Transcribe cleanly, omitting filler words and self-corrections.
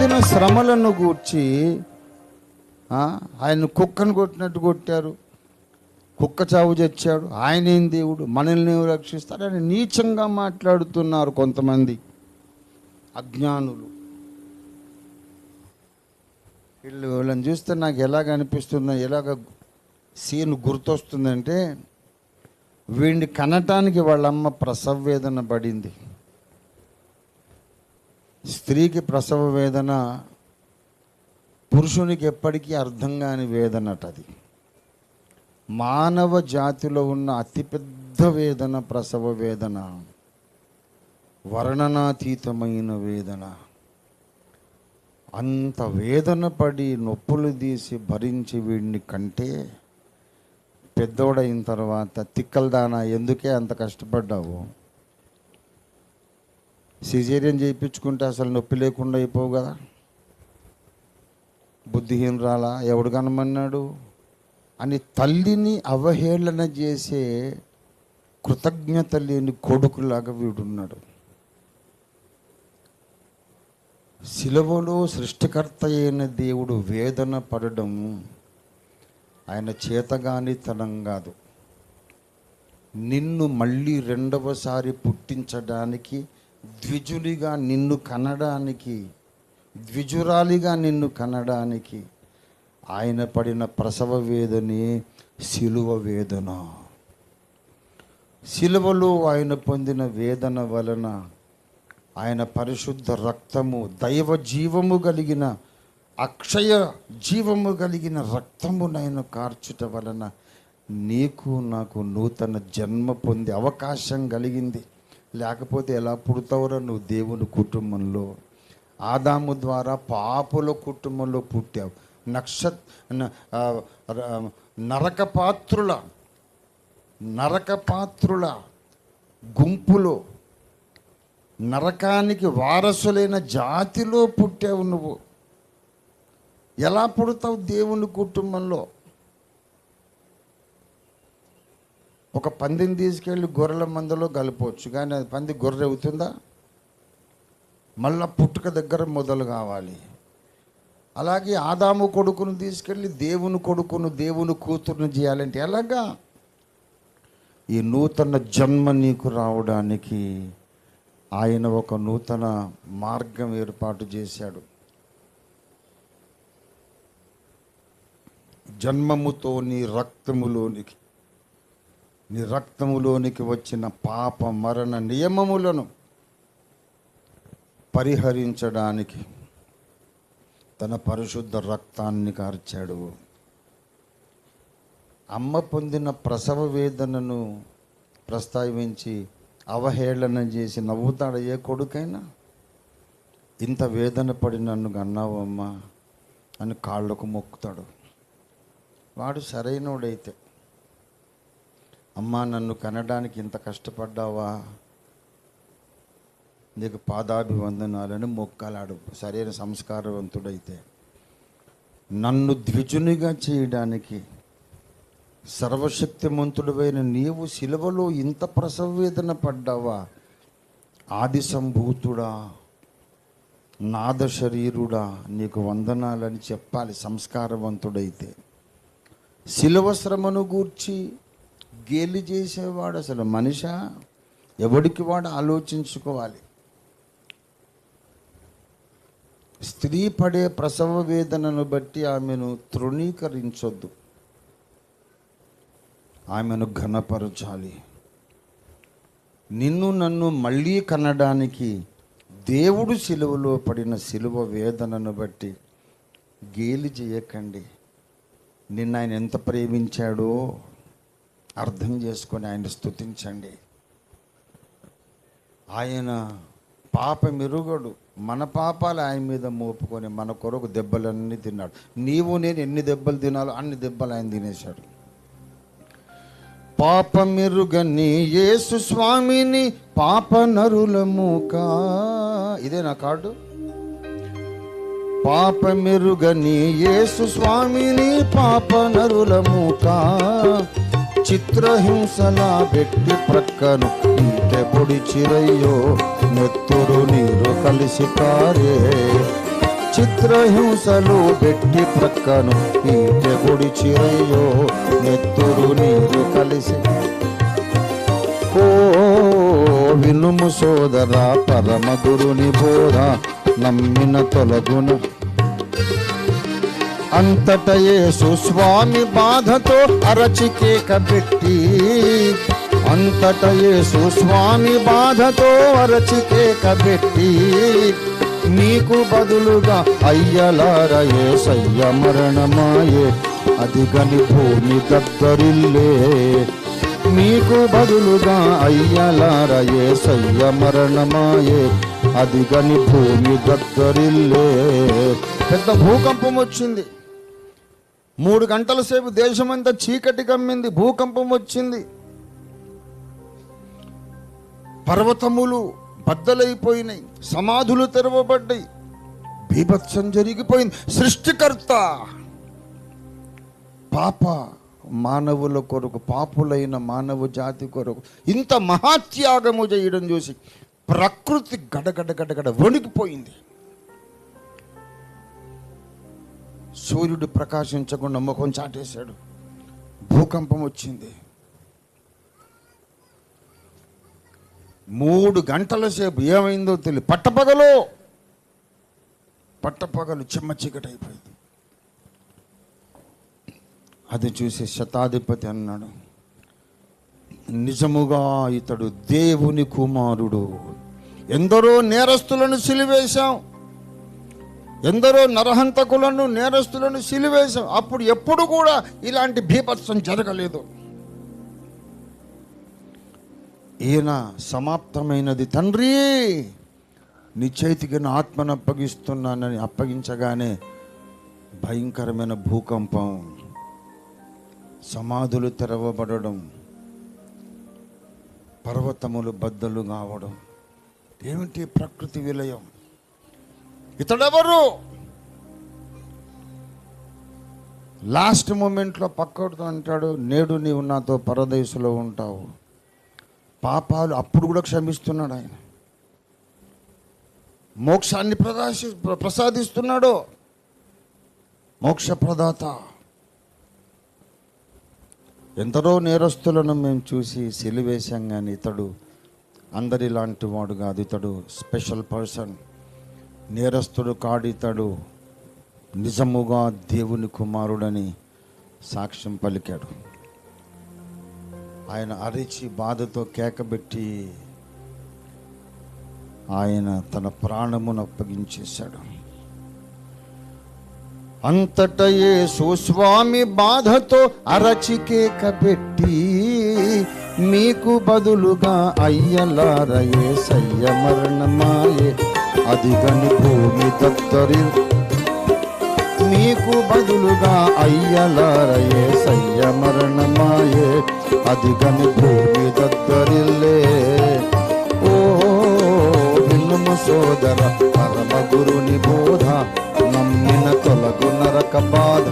పొందిన శ్రమలను గూర్చి ఆయన కుక్కను కొట్టినట్టు కొట్టారు, కుక్క చావు చచ్చాడు, ఆయనేం దేవుడు, మనల్ని రక్షిస్తాడు అని నీచంగా మాట్లాడుతున్నారు కొంతమంది అజ్ఞానులు. వీళ్ళని చూస్తే నాకు ఎలాగ అనిపిస్తుందో, ఎలాగ సీన్ గుర్తొస్తుందంటే, వీడిని కనటానికి వాళ్ళమ్మ ప్రసవ వేదన పడింది. స్త్రీకి ప్రసవ వేదన పురుషునికి ఎప్పటికీ అర్థం కాని వేదనట. అది మానవ జాతిలో ఉన్న అతిపెద్ద వేదన ప్రసవ వేదన, వర్ణనాతీతమైన వేదన. అంత వేదన పడి నొప్పులు తీసి భరించి వీడిని కంటే పెద్దోడైన తర్వాత తిక్కలదానా ఎందుకే అంత కష్టపడ్డావు, సిజేరియన్ చేయించుకుంటే అసలు నొప్పి లేకుండా అయిపోవు కదా, బుద్ధిహీనరాలా, ఎవడు కనమన్నాడు అని తల్లిని అవహేళన చేసే కృతజ్ఞత లేని కొడుకులాగా వీడున్నాడు. శిలువలో సృష్టికర్త అయిన దేవుడు వేదన పడడం ఆయన చేతగానితనం కాదు. నిన్ను మళ్ళీ రెండవసారి పుట్టించడానికి, ద్విజునిగా నిన్ను కనడానికి, ద్విజురాలిగా నిన్ను కనడానికి ఆయన పడిన ప్రసవ వేదనే శిలువ వేదన. శిలువలో ఆయన పొందిన వేదన వలన ఆయన పరిశుద్ధ రక్తము, దైవ జీవము కలిగిన, అక్షయ జీవము కలిగిన రక్తమునైన కార్చుట వలన నీకు నాకు నూతన జన్మ పొందే అవకాశం కలిగింది. లేకపోతే ఎలా పుడతావురా నువ్వు దేవుని కుటుంబంలో? ఆదాము ద్వారా పాపుల కుటుంబంలో పుట్టావు. నరకపాత్రుల గుంపులో, నరకానికి వారసులైన జాతిలో పుట్టావు నువ్వు. ఎలా పుడతావు దేవుని కుటుంబంలో? ఒక పందిని తీసుకెళ్ళి గొర్రెల మందలో కలపవచ్చు, కానీ అది పంది గొర్రె అవుతుందా? మళ్ళా పుట్టుక దగ్గర మొదలు కావాలి. అలాగే ఆదాము కొడుకును తీసుకెళ్ళి దేవుని కొడుకును, దేవుని కూతురును చేయాలంటే ఎలాగా? ఈ నూతన జన్మ నీకు రావడానికి ఆయన ఒక నూతన మార్గం ఏర్పాటు చేశాడు. జన్మముతో నీ రక్తములోనికి వచ్చిన పాప మరణ నియమములను పరిహరించడానికి తన పరిశుద్ధ రక్తాన్ని కార్చాడు. అమ్మ పొందిన ప్రసవ వేదనను ప్రస్తావించి అవహేళన చేసి నవ్వుతాడు ఏ కొడుకైనా? ఇంత వేదన పడి నన్ను కన్నావమ్మా అని కాళ్ళకు మొక్కుతాడు. వాడు సరైనోడైతే, అమ్మా నన్ను కనడానికి ఇంత కష్టపడ్డావా, నీకు పాదాభివందనాలని మొక్కాలాడు సరైన సంస్కారవంతుడైతే. నన్ను ద్విజునిగా చేయడానికి సర్వశక్తిమంతుడైన నీవు శిలువలో ఇంత ప్రసవ వేదన పడ్డావా? ఆది సంభూతుడా, నాద శరీరుడా, నీకు వందనాలని చెప్పాలి సంస్కారవంతుడైతే. శిలువ శ్రమను గూర్చి గేలి చేసేవాడు అసలు మనిషా? ఎవడికి వాడు ఆలోచించుకోవాలి. స్త్రీ పడే ప్రసవ వేదనను బట్టి ఆమెను తృణీకరించొద్దు, ఆమెను ఘనపరచాలి. నిన్ను నన్ను మళ్ళీ కనడానికి దేవుడు శిలువలో పడిన శిలువ వేదనను బట్టి గేలి చేయకండి. నిన్ను ఆయన ఎంత ప్రేమించాడో అర్థం చేసుకొని ఆయన స్తుతించండి. ఆయన పాపమెరుగడు, మన పాపాలు ఆయన మీద మోపుకొని మన కొరకు దెబ్బలన్నీ తిన్నాడు. నీవు నేను ఎన్ని దెబ్బలు తినాలో అన్ని దెబ్బలు ఆయన తినేశాడు. పాపమెరుగని యేసు స్వామిని పాప నరులముకా, ఇదే నా కార్డు. పాపమెరుగని యేసు స్వామిని పాప నరులముకా, చిత్రహింసల పెట్టి ప్రక్కను ఇంటే పొడి చిరయ్యో, నెత్తురు నీరు కలిసి కారే. చిత్రహింసలు పెట్టి ప్రక్కను ఈటె పొడిచిరయ్యో నెత్తురు నీరు కలిసి. ఓ వినుము సోదర పరమ గురుని బోధ నమ్మిన తొలగున. అంతట యేసు స్వామి బాధతో అరచికేక పెట్టి, అంతట యేసు స్వామి బాధతో అరచికేక పెట్టి, నీకు బదులుగా అయ్యలార యేసయ్య మరణమాయే అదిగని భూమి దగ్గరిల్లే. నీకు బదులుగా అయ్యలార యేసయ్య మరణమాయే అదిగని భూమి దగ్గరిల్లే. పెద్ద భూకంపం వచ్చింది. 3 గంటల సేపు దేశమంతా చీకటి కమ్మింది. భూకంపం వచ్చింది. పర్వతములు బద్దలైపోయినాయి. సమాధులు తెరవబడ్డాయి. బీభత్సం జరిగిపోయింది. సృష్టికర్త పాప మానవుల కొరకు, పాపులైన మానవ జాతి కొరకు ఇంత మహాత్యాగము చేయడం చూసి ప్రకృతి గడగడ గడగడ వణికిపోయింది. సూర్యుడు ప్రకాశించకుండా ముఖం చాటేశాడు. భూకంపం వచ్చింది. 3 గంటల సేపు ఏమైందో తెలియదు. పట్టపగలు చెమ్మ చీకటి అయిపోయింది. అది చూసి శతాధిపతి అన్నాడు, నిజముగా ఇతడు దేవుని కుమారుడు. ఎందరో నేరస్తులను సిలివేశాం, ఎందరో నరహంతకులను నేరస్తులను సిలివేశాం. అప్పుడు ఎప్పుడు కూడా ఇలాంటి బీభత్సం జరగలేదు. ఈయన సమాప్తమైనది తండ్రి, నీ చేతికి నా ఆత్మను అప్పగిస్తున్నానని అప్పగించగానే భయంకరమైన భూకంపం, సమాధులు తెరవబడడం, పర్వతములు బద్దలు కావడం. ఏమిటి ప్రకృతి విలయం? ఇతడెవరు? లాస్ట్ మూమెంట్లో పక్కడుతో అంటాడు, నేడు నీవు నాతో పరదేశంలో ఉంటావు. పాపాలు అప్పుడు కూడా క్షమిస్తున్నాడు ఆయన. మోక్షాన్ని ప్రసాదిస్తున్నాడు. మోక్ష ప్రదాత. ఎందరో నేరస్తులను మేము చూసి సిలివేశాం, కానీ ఇతడు అందరిలాంటి వాడు కాదు. ఇతడు స్పెషల్ పర్సన్. నేరస్తుడు కాడు. ఇతడు నిజముగా దేవుని కుమారుడని సాక్ష్యం పలికాడు. ఆయన అరిచి బాధతో కేకబెట్టి ఆయన తన ప్రాణమును అప్పగించేశాడు. అంతట యేసు స్వామి బాధతో అరచి కేకబెట్టి, మీకు బదులుగా అయ్యలార యేసయ్య మరణమాయే అదిగని భూమి దత్తరి. మీకు బదులుగా అయ్యలార యేసయ్య మరణమాయే అదిగని భూమి దత్తరిల్లే. ఓ వినుము సోదర పరమ గురుని బోధ నమ్మిన తొలగు నరక బాధ.